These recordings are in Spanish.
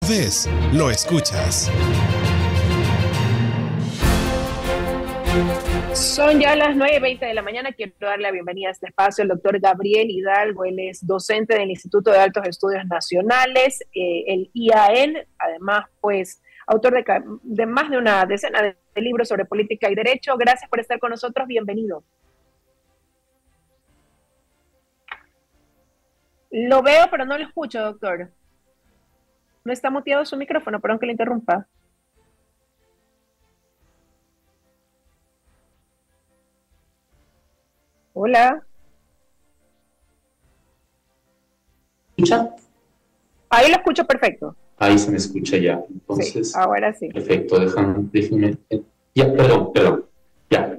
ves, lo escuchas. Son ya las 9:20 de la mañana. Quiero darle la bienvenida a este espacio al doctor Gabriel Hidalgo. Él es docente del Instituto de Altos Estudios Nacionales, el IAN, además, pues, autor de más de una decena de libros sobre política y derecho. Gracias por estar con nosotros. Bienvenido. Lo veo, pero no lo escucho, doctor. No está muteado su micrófono, perdón que le interrumpa. Hola. ¿Escucha? Ahí lo escucho perfecto. Ahí se me escucha ya. Entonces, sí, ahora sí. Perfecto, déjenme. Ya, perdón, ya.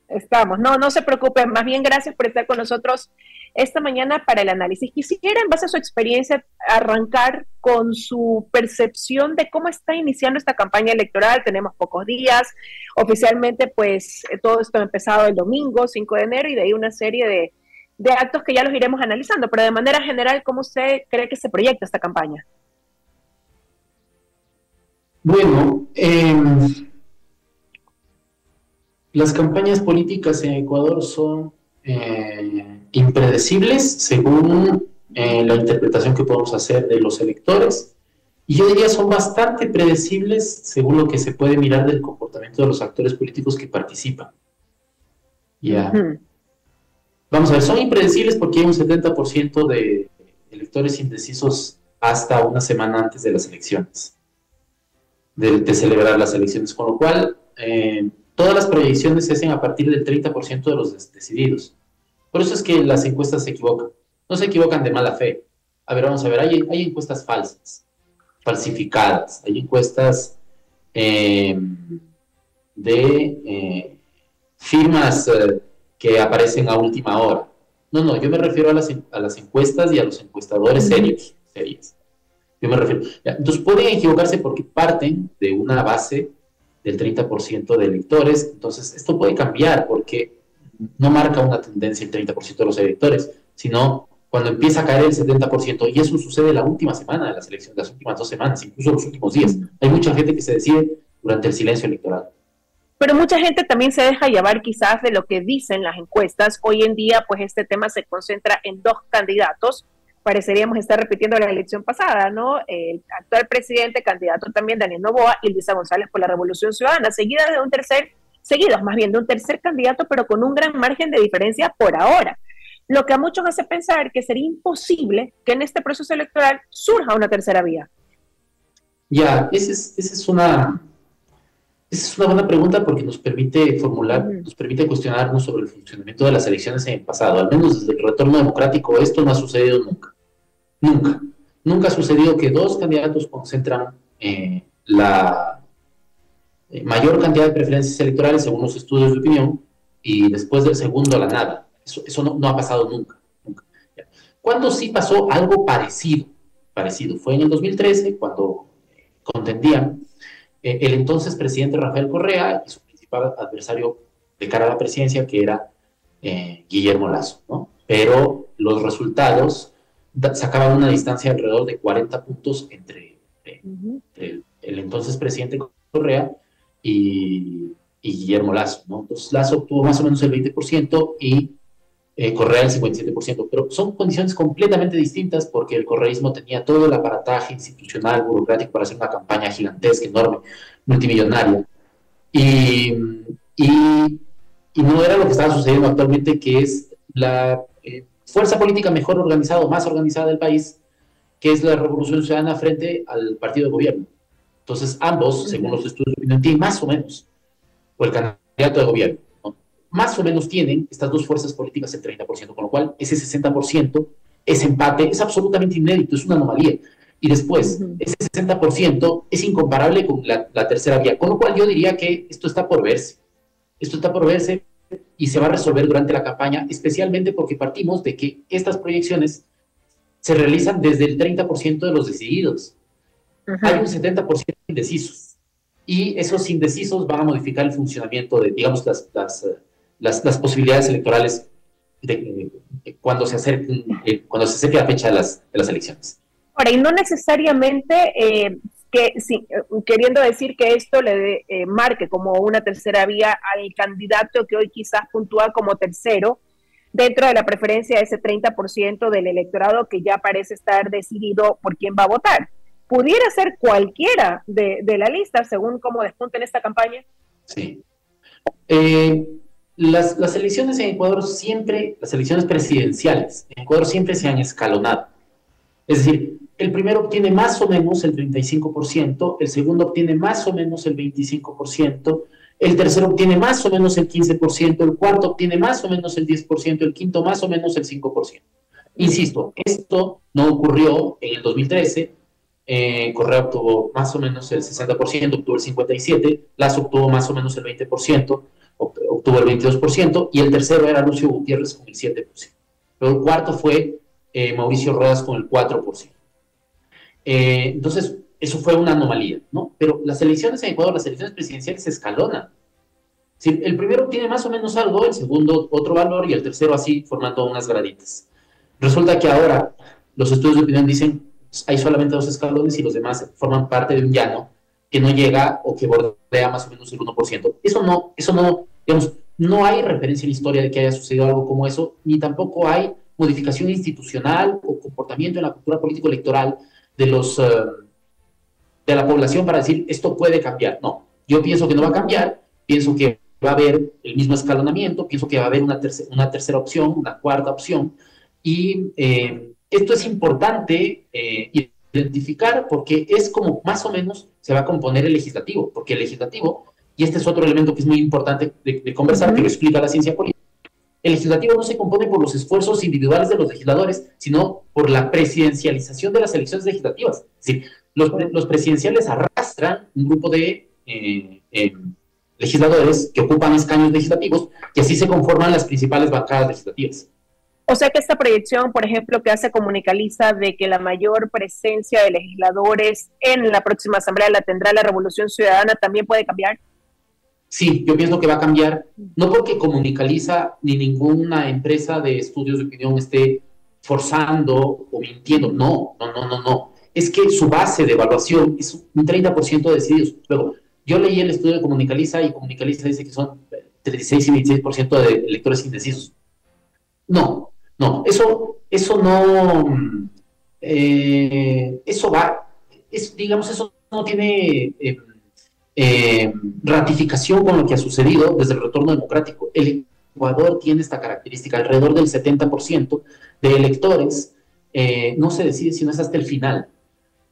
Estamos. No se preocupen. Más bien, gracias por estar con nosotros esta mañana para el análisis. Quisiera, en base a su experiencia, arrancar con su percepción de cómo está iniciando esta campaña electoral. Tenemos pocos días. Oficialmente, pues, todo esto ha empezado el domingo, 5 de enero, y de ahí una serie de actos que ya los iremos analizando. Pero de manera general, ¿cómo usted cree que se proyecta esta campaña? Bueno, las campañas políticas en Ecuador son impredecibles según la interpretación que podemos hacer de los electores, y yo diría son bastante predecibles según lo que se puede mirar del comportamiento de los actores políticos que participan. Ya. Vamos a ver, son impredecibles porque hay un 70% de electores indecisos hasta una semana antes de las elecciones, de celebrar las elecciones, con lo cual todas las proyecciones se hacen a partir del 30% de los decididos. Por eso es que las encuestas se equivocan. No se equivocan de mala fe. A ver, vamos a ver, hay encuestas falsas, falsificadas, hay encuestas de firmas que aparecen a última hora. No, yo me refiero a las encuestas y a los encuestadores serios. Yo me refiero. Ya, entonces pueden equivocarse porque parten de una base del 30% de electores. Entonces esto puede cambiar porque no marca una tendencia el 30% de los electores, sino cuando empieza a caer el 70%, y eso sucede la última semana de las elecciones, las últimas 2 semanas, incluso los últimos días. Hay mucha gente que se decide durante el silencio electoral. Pero mucha gente también se deja llevar quizás de lo que dicen las encuestas. Hoy en día, pues este tema se concentra en 2 candidatos. Pareceríamos estar repitiendo la elección pasada, ¿no? El actual presidente, candidato también, Daniel Noboa, y Luisa González por la Revolución Ciudadana, seguidos de un tercer candidato, pero con un gran margen de diferencia por ahora. Lo que a muchos hace pensar que sería imposible que en este proceso electoral surja una tercera vía. Ya, esa es una buena pregunta porque nos permite nos permite cuestionarnos sobre el funcionamiento de las elecciones en el pasado. Al menos desde el retorno democrático esto no ha sucedido nunca. Nunca ha sucedido que 2 candidatos concentran la mayor cantidad de preferencias electorales según los estudios de opinión y después del segundo la nada. Eso no ha pasado nunca. ¿Cuándo sí pasó algo parecido? Fue en el 2013 cuando contendían el entonces presidente Rafael Correa y su principal adversario de cara a la presidencia, que era Guillermo Lasso, ¿no? Pero los resultados sacaban una distancia alrededor de 40 puntos entre el entonces presidente Correa y Guillermo Lasso, ¿no? Entonces Lasso obtuvo más o menos el 20% y Correa el 57%, pero son condiciones completamente distintas porque el correísmo tenía todo el aparataje institucional, burocrático para hacer una campaña gigantesca, enorme, multimillonaria, y no era lo que estaba sucediendo actualmente, que es la fuerza política mejor organizada o más organizada del país, que es la Revolución Ciudadana frente al partido de gobierno. Entonces ambos, según los estudios de opinión, tienen más o menos, o el candidato de gobierno, ¿no? Más o menos tienen estas 2 fuerzas políticas el 30%, con lo cual ese 60%, ese empate, es absolutamente inédito, es una anomalía. Y después, ese 60% es incomparable con la tercera vía, con lo cual yo diría que esto está por verse. Esto está por verse y se va a resolver durante la campaña, especialmente porque partimos de que estas proyecciones se realizan desde el 30% de los decididos. Hay un 70% de indecisos. Y esos indecisos van a modificar el funcionamiento de, digamos, las posibilidades electorales cuando se acerque la fecha de las elecciones. Ahora, y no necesariamente queriendo decir que esto le marque como una tercera vía al candidato que hoy quizás puntúa como tercero dentro de la preferencia de ese 30% del electorado que ya parece estar decidido por quién va a votar. Pudiera ser cualquiera de la lista, según cómo despunte en esta campaña. Sí. Las elecciones en Ecuador siempre, las elecciones presidenciales en Ecuador siempre se han escalonado. Es decir, el primero obtiene más o menos el 35%, el segundo obtiene más o menos el 25%, el tercero obtiene más o menos el 15%, el cuarto obtiene más o menos el 10%, el quinto más o menos el 5%. Insisto, esto no ocurrió en el 2013, Correa obtuvo más o menos el 60%, obtuvo el 57%, Lazo obtuvo más o menos el 20%, obtuvo el 22%, y el tercero era Lucio Gutiérrez con el 7%. Pero el cuarto fue Mauricio Rodas con el 4%. Entonces, eso fue una anomalía, ¿no? Pero las elecciones en Ecuador, las elecciones presidenciales se escalonan. Si el primero tiene más o menos algo, el segundo otro valor y el tercero así, formando unas graditas. Resulta que ahora los estudios de opinión dicen hay solamente 2 escalones y los demás forman parte de un llano que no llega o que bordea más o menos el 1%. Eso no, digamos, no hay referencia en la historia de que haya sucedido algo como eso, ni tampoco hay modificación institucional o comportamiento en la cultura político-electoral de la población para decir esto puede cambiar. No, yo pienso que no va a cambiar, pienso que va a haber el mismo escalonamiento, pienso que va a haber una tercera opción, una cuarta opción, y esto es importante identificar porque es como más o menos se va a componer el legislativo, porque el legislativo, y este es otro elemento que es muy importante de conversar, que lo explica la ciencia política, el legislativo no se compone por los esfuerzos individuales de los legisladores, sino por la presidencialización de las elecciones legislativas. Es decir, los presidenciales arrastran un grupo de legisladores que ocupan escaños legislativos y así se conforman las principales bancadas legislativas. O sea que esta proyección, por ejemplo, que hace Comunicaliza de que la mayor presencia de legisladores en la próxima asamblea la tendrá la Revolución Ciudadana, ¿también puede cambiar? Sí, yo pienso que va a cambiar, no porque Comunicaliza ni ninguna empresa de estudios de opinión esté forzando o mintiendo, no. Es que su base de evaluación es un 30% de decididos. Luego, yo leí el estudio de Comunicaliza y Comunicaliza dice que son 36 y 26% de electores indecisos. No, eso no, digamos, eso no tiene ratificación con lo que ha sucedido desde el retorno democrático. El Ecuador tiene esta característica, alrededor del 70% de electores no se decide sino es hasta el final.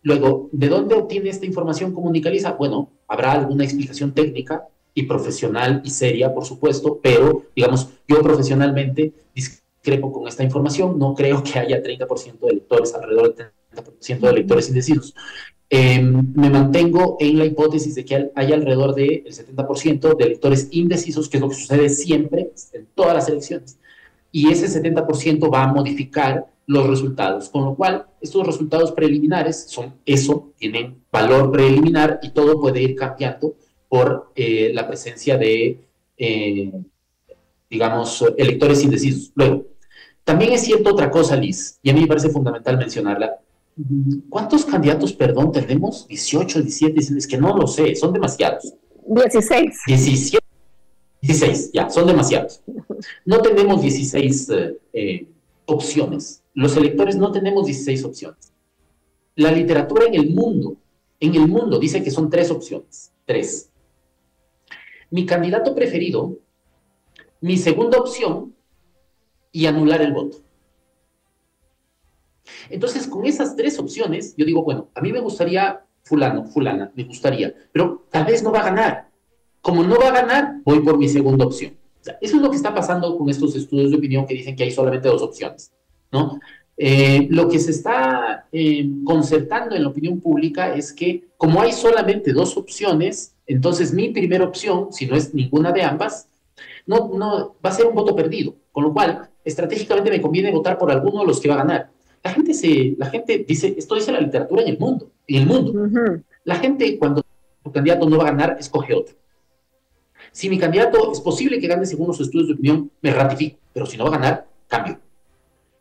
Luego, ¿de dónde obtiene esta información Comunicaliza? Bueno, habrá alguna explicación técnica y profesional y seria, por supuesto, pero, digamos, yo profesionalmente discrepo con esta información, no creo que haya 30% de electores, alrededor del 30% de electores indecisos. Me mantengo en la hipótesis de que hay alrededor del 70% de electores indecisos, que es lo que sucede siempre en todas las elecciones, y ese 70% va a modificar los resultados, con lo cual estos resultados preliminares tienen valor preliminar y todo puede ir cambiando por la presencia de, digamos, electores indecisos. Luego, también es cierto otra cosa, Liz, y a mí me parece fundamental mencionarla. ¿Cuántos candidatos, perdón, tenemos? 18, 17, 16, es que no lo sé, son demasiados. 16. 17, 16, ya, son demasiados. No tenemos 16 opciones. Los electores no tenemos 16 opciones. La literatura en el mundo dice que son 3 opciones. 3. Mi candidato preferido, mi segunda opción y anular el voto. Entonces, con esas 3 opciones, yo digo, bueno, a mí me gustaría fulana, me gustaría, pero tal vez no va a ganar. Como no va a ganar, voy por mi segunda opción. O sea, eso es lo que está pasando con estos estudios de opinión que dicen que hay solamente 2 opciones, ¿no? Lo que se está concertando en la opinión pública es que como hay solamente 2 opciones, entonces mi primera opción, si no es ninguna de ambas, no va a ser un voto perdido, con lo cual estratégicamente me conviene votar por alguno de los que va a ganar. La gente dice, esto dice la literatura en el mundo. Uh-huh. La gente cuando su candidato no va a ganar, escoge otro. Si mi candidato es posible que gane según los estudios de opinión, me ratifico, pero si no va a ganar, cambio.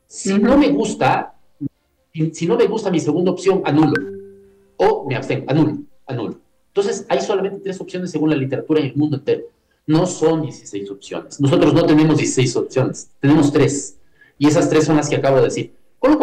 Si no me gusta, Si no me gusta mi segunda opción, anulo. O me abstengo, anulo. Entonces, hay solamente 3 opciones según la literatura en el mundo entero. No son 16 opciones. Nosotros no tenemos 16 opciones, tenemos 3. Y esas 3 son las que acabo de decir. Con lo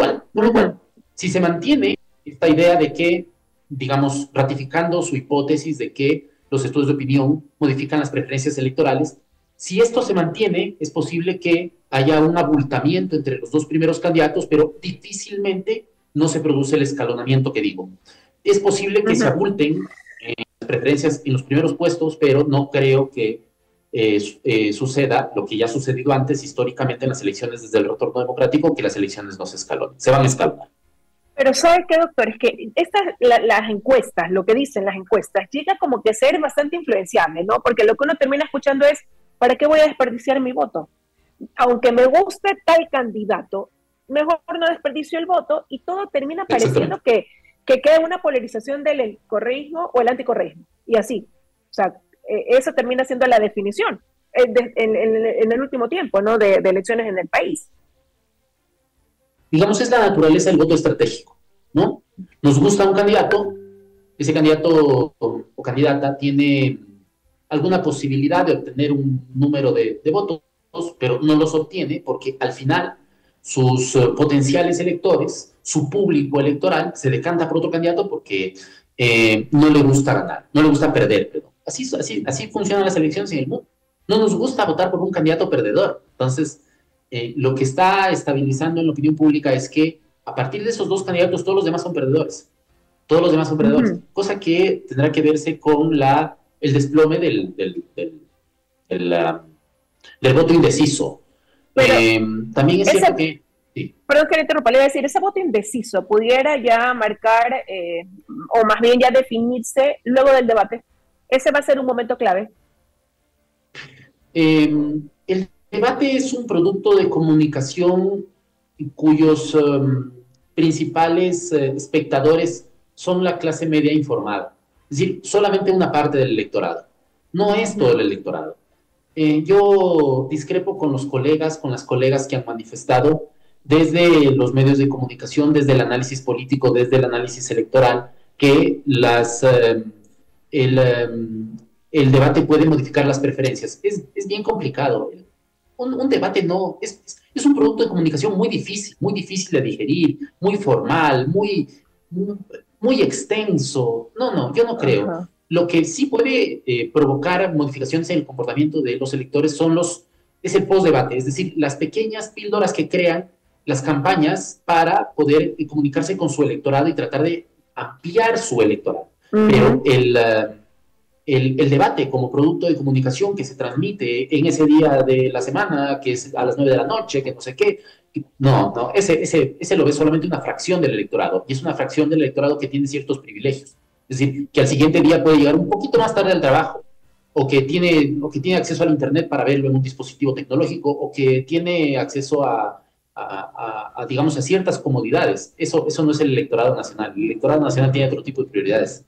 cual, si se mantiene esta idea de que, digamos, ratificando su hipótesis de que los estudios de opinión modifican las preferencias electorales, si esto se mantiene, es posible que haya un abultamiento entre los 2 primeros candidatos, pero difícilmente no se produce el escalonamiento que digo. Es posible que se abulten las preferencias en los primeros puestos, pero no creo que suceda lo que ya ha sucedido antes históricamente en las elecciones desde el retorno democrático, que las elecciones no se escalonen, se van a escalonar. Pero ¿sabe qué, doctor? Es que las encuestas, lo que dicen las encuestas, llega como que a ser bastante influenciable, ¿no? Porque lo que uno termina escuchando es, ¿para qué voy a desperdiciar mi voto? Aunque me guste tal candidato, mejor no desperdicio el voto, y todo termina pareciendo que queda una polarización del correísmo o el anticorreísmo, y así. O sea, eso termina siendo la definición en el último tiempo, ¿no? De elecciones en el país. Digamos, es la naturaleza del voto estratégico, ¿no? Nos gusta un candidato, ese candidato o candidata tiene alguna posibilidad de obtener un número de votos, pero no los obtiene porque al final sus potenciales electores, su público electoral, se decanta por otro candidato porque no le gusta ganar, no le gusta perder, perdón. Así funcionan las elecciones en el mundo. No nos gusta votar por un candidato perdedor. Entonces, lo que está estabilizando en la opinión pública es que a partir de esos 2 candidatos todos los demás son perdedores. Todos los demás son perdedores. Cosa que tendrá que verse con el desplome del voto indeciso. Pero también es cierto que... Sí. Perdón que le interrumpa, le voy a decir, ese voto indeciso pudiera ya marcar, o más bien ya definirse luego del debate. Ese va a ser un momento clave. El debate es un producto de comunicación cuyos principales espectadores son la clase media informada. Es decir, solamente una parte del electorado. No es todo el electorado. Yo discrepo con los colegas, con las colegas que han manifestado desde los medios de comunicación, desde el análisis político, desde el análisis electoral, que el debate puede modificar las preferencias. Es bien complicado. Un debate no, es un producto de comunicación muy difícil de digerir, muy formal, muy extenso. No, yo no creo. Ajá. Lo que sí puede provocar modificaciones en el comportamiento de los electores es el postdebate, es decir, las pequeñas píldoras que crean las campañas para poder comunicarse con su electorado y tratar de ampliar su electorado. Pero el debate como producto de comunicación que se transmite en ese día de la semana, que es a las 9 de la noche, que no sé qué, no, ese lo ve solamente una fracción del electorado, y es una fracción del electorado que tiene ciertos privilegios. Es decir, que al siguiente día puede llegar un poquito más tarde al trabajo, o que tiene acceso al internet para verlo en un dispositivo tecnológico, o que tiene acceso digamos, a ciertas comodidades. Eso no es el electorado nacional. El electorado nacional tiene otro tipo de prioridades.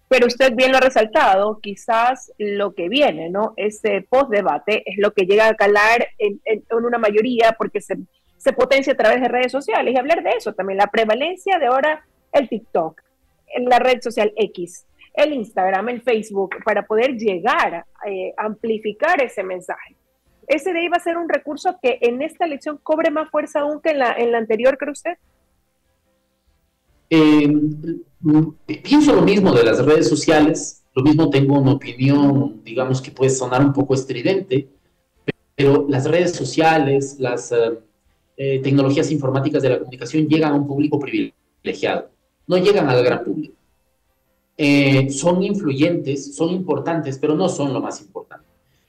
Pero usted bien lo ha resaltado, quizás lo que viene, ¿no? Ese post-debate es lo que llega a calar en una mayoría porque se potencia a través de redes sociales. Y hablar de eso también, la prevalencia de ahora el TikTok, la red social X, el Instagram, el Facebook, para poder llegar a amplificar ese mensaje. ¿Ese de ahí va a ser un recurso que en esta elección cobre más fuerza aún que en la anterior, cree usted? Pienso lo mismo de las redes sociales, lo mismo tengo una opinión, digamos, que puede sonar un poco estridente, pero las redes sociales, las tecnologías informáticas de la comunicación llegan a un público privilegiado, no llegan al gran público. Son influyentes, son importantes, pero no son lo más importante.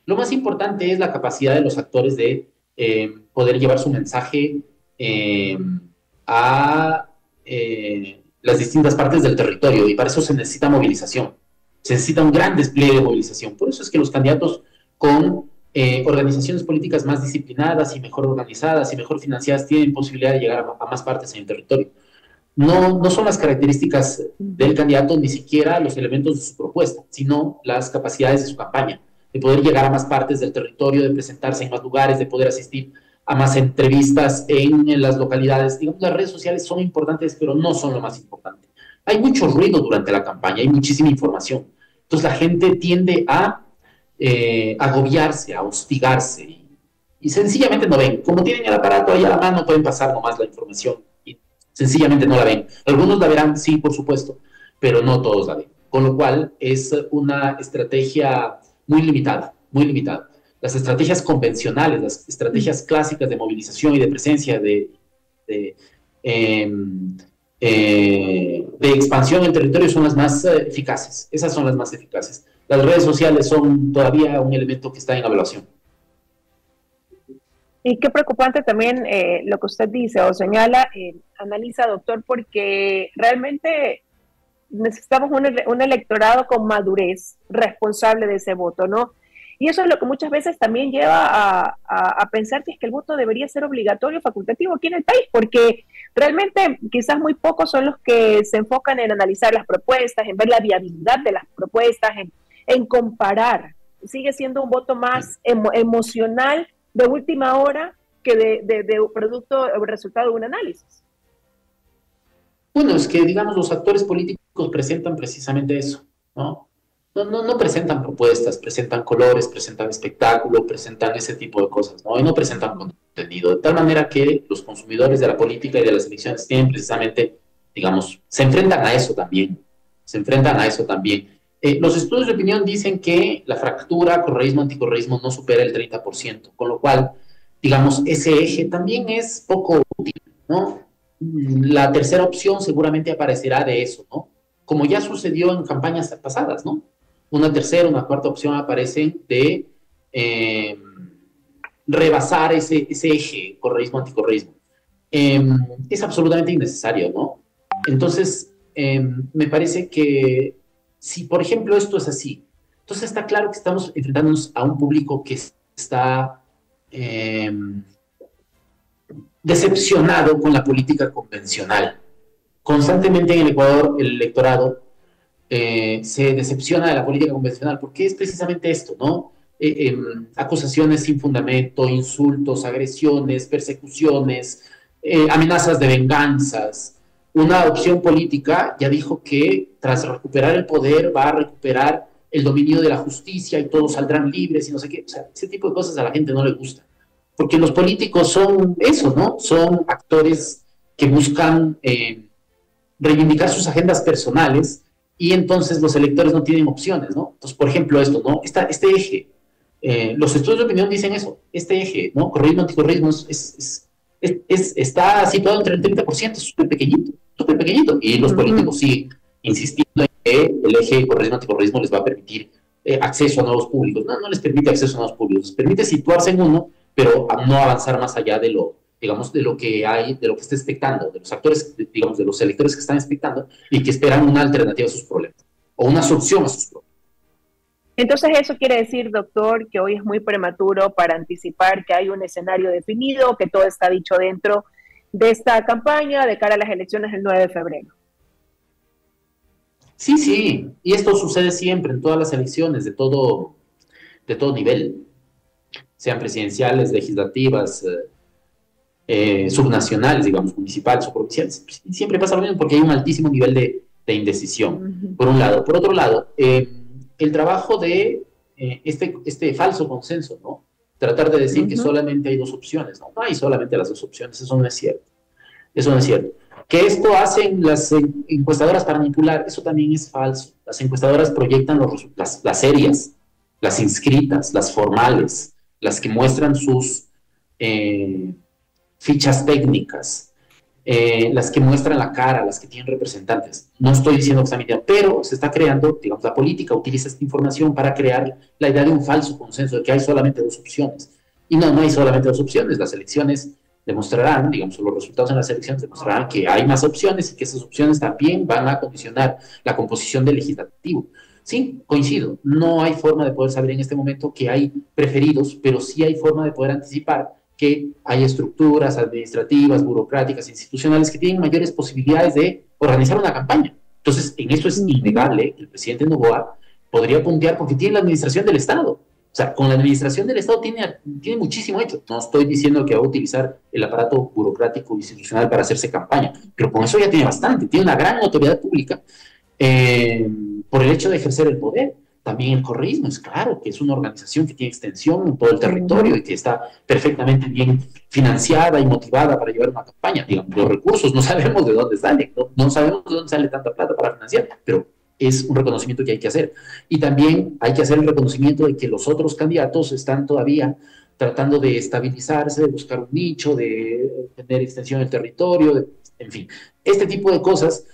Lo más importante es la capacidad de los actores de poder llevar su mensaje a las distintas partes del territorio, y para eso se necesita movilización, se necesita un gran despliegue de movilización. Por eso es que los candidatos con organizaciones políticas más disciplinadas y mejor organizadas y mejor financiadas tienen posibilidad de llegar a más partes en el territorio. No son las características del candidato, ni siquiera los elementos de su propuesta, sino las capacidades de su campaña, de poder llegar a más partes del territorio, de presentarse en más lugares, de poder asistir a más entrevistas en las localidades. Digamos, las redes sociales son importantes, pero no son lo más importante. Hay mucho ruido durante la campaña, hay muchísima información. Entonces la gente tiende a agobiarse, a hostigarse, y sencillamente no ven. Como tienen el aparato ahí a la mano, pueden pasar nomás la información y sencillamente no la ven. Algunos la verán, sí, por supuesto, pero no todos la ven. Con lo cual es una estrategia muy limitada, muy limitada. Las estrategias convencionales, las estrategias clásicas de movilización y de presencia, de expansión en territorio son las más eficaces. Esas son las más eficaces. Las redes sociales son todavía un elemento que está en evaluación. Y qué preocupante también lo que usted dice o señala, analiza, doctor, porque realmente necesitamos un electorado con madurez, responsable de ese voto, ¿no? Y eso es lo que muchas veces también lleva a pensar que es que el voto debería ser obligatorio, facultativo aquí en el país, porque realmente quizás muy pocos son los que se enfocan en analizar las propuestas, en ver la viabilidad de las propuestas, en comparar. Sigue siendo un voto más emocional de última hora que de producto o resultado de un análisis. Bueno, es que, digamos, los actores políticos presentan precisamente eso, ¿no? No presentan propuestas, presentan colores, presentan espectáculo, presentan ese tipo de cosas, ¿no? Y no presentan contenido, de tal manera que los consumidores de la política y de las elecciones tienen precisamente, digamos, se enfrentan a eso también, Los estudios de opinión dicen que la fractura correísmo-anticorreísmo no supera el 30%, con lo cual, digamos, ese eje también es poco útil, ¿no? La tercera opción seguramente aparecerá de eso, ¿no? Como ya sucedió en campañas pasadas, ¿no? Una tercera, una cuarta opción aparecen de rebasar ese eje correísmo-anticorreísmo. Es absolutamente innecesario, ¿no? Entonces, me parece que si, por ejemplo, esto es así, entonces está claro que estamos enfrentándonos a un público que está decepcionado con la política convencional. Constantemente en el Ecuador el electorado se decepciona de la política convencional porque es precisamente esto, ¿no? Acusaciones sin fundamento, insultos, agresiones, persecuciones, amenazas de venganzas. Una opción política ya dijo que tras recuperar el poder va a recuperar el dominio de la justicia y todos saldrán libres y no sé qué. O sea, ese tipo de cosas a la gente no le gusta. Porque los políticos son eso, ¿no? Son actores que buscan reivindicar sus agendas personales y entonces los electores no tienen opciones, ¿no? Entonces, por ejemplo, esto, ¿no? Este eje, los estudios de opinión dicen eso, este eje, ¿no? Correísmo, anticorreísmo, está situado entre el 30%, es súper pequeñito, y los políticos siguen insistiendo en que el eje correísmo, anticorreísmo les va a permitir acceso a nuevos públicos. No les permite acceso a nuevos públicos, les permite situarse en uno, pero no avanzar más allá de lo, digamos, de lo que hay, de lo que está expectando, de los actores, digamos, de los electores que están expectando y que esperan una alternativa a sus problemas, o una solución a sus problemas. Entonces eso quiere decir, doctor, que hoy es muy prematuro para anticipar que hay un escenario definido, que todo está dicho dentro de esta campaña de cara a las elecciones del 9 de febrero. Sí, y esto sucede siempre en todas las elecciones de todo nivel, sean presidenciales, legislativas, subnacionales, digamos, municipales o provinciales. Siempre pasa lo mismo porque hay un altísimo nivel de indecisión, por un lado. Por otro lado, el trabajo de este falso consenso, ¿no? Tratar de decir que solamente hay dos opciones, ¿no? No hay solamente las dos opciones, eso no es cierto. Eso no es cierto. Que esto hacen las encuestadoras para manipular, eso también es falso. Las encuestadoras proyectan las serias, las inscritas, las formales, las que muestran sus fichas técnicas, las que muestran la cara, las que tienen representantes. No estoy diciendo que está mintiendo, pero se está creando, digamos, la política utiliza esta información para crear la idea de un falso consenso, de que hay solamente dos opciones. Y no hay solamente dos opciones. Las elecciones demostrarán, digamos, los resultados en las elecciones demostrarán que hay más opciones y que esas opciones también van a condicionar la composición del legislativo. Sí, coincido, no hay forma de poder saber en este momento que hay preferidos, pero sí hay forma de poder anticipar que hay estructuras administrativas, burocráticas, institucionales que tienen mayores posibilidades de organizar una campaña. Entonces, en eso es innegable que el presidente Noboa podría puntear porque tiene la administración del Estado. O sea, con la administración del Estado tiene muchísimo hecho. No estoy diciendo que va a utilizar el aparato burocrático institucional para hacerse campaña, pero con eso ya tiene bastante. Tiene una gran autoridad pública por el hecho de ejercer el poder. También el correísmo, es claro que es una organización que tiene extensión en todo el territorio y que está perfectamente bien financiada y motivada para llevar una campaña. Digamos, los recursos no sabemos de dónde salen, no sabemos de dónde sale tanta plata para financiar, pero es un reconocimiento que hay que hacer. Y también hay que hacer el reconocimiento de que los otros candidatos están todavía tratando de estabilizarse, de buscar un nicho, de tener extensión del territorio, en fin. Este tipo de cosas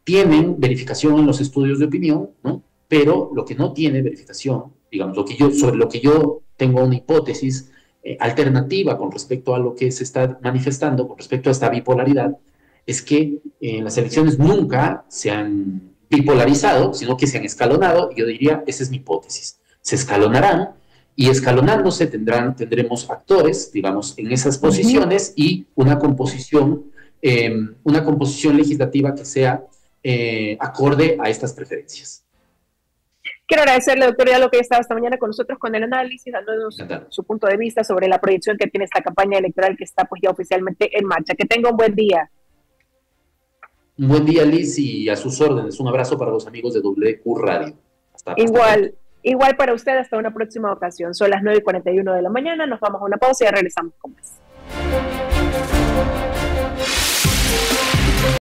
tienen verificación en los estudios de opinión, ¿no? Pero lo que no tiene verificación, digamos, sobre lo que yo tengo una hipótesis alternativa con respecto a lo que se está manifestando, con respecto a esta bipolaridad, es que las elecciones nunca se han bipolarizado, sino que se han escalonado, y yo diría, esa es mi hipótesis. Se escalonarán, y escalonándose tendremos actores, digamos, en esas posiciones y una composición legislativa que sea acorde a estas preferencias. Quiero agradecerle, doctor Hidalgo, que haya estado esta mañana con nosotros con el análisis, dándonos su punto de vista sobre la proyección que tiene esta campaña electoral que está pues ya oficialmente en marcha. Que tenga un buen día. Un buen día, Liz, y a sus órdenes. Un abrazo para los amigos de WQ Radio. Igual para usted, hasta una próxima ocasión. Son las 9:41 de la mañana, nos vamos a una pausa y ya regresamos con más.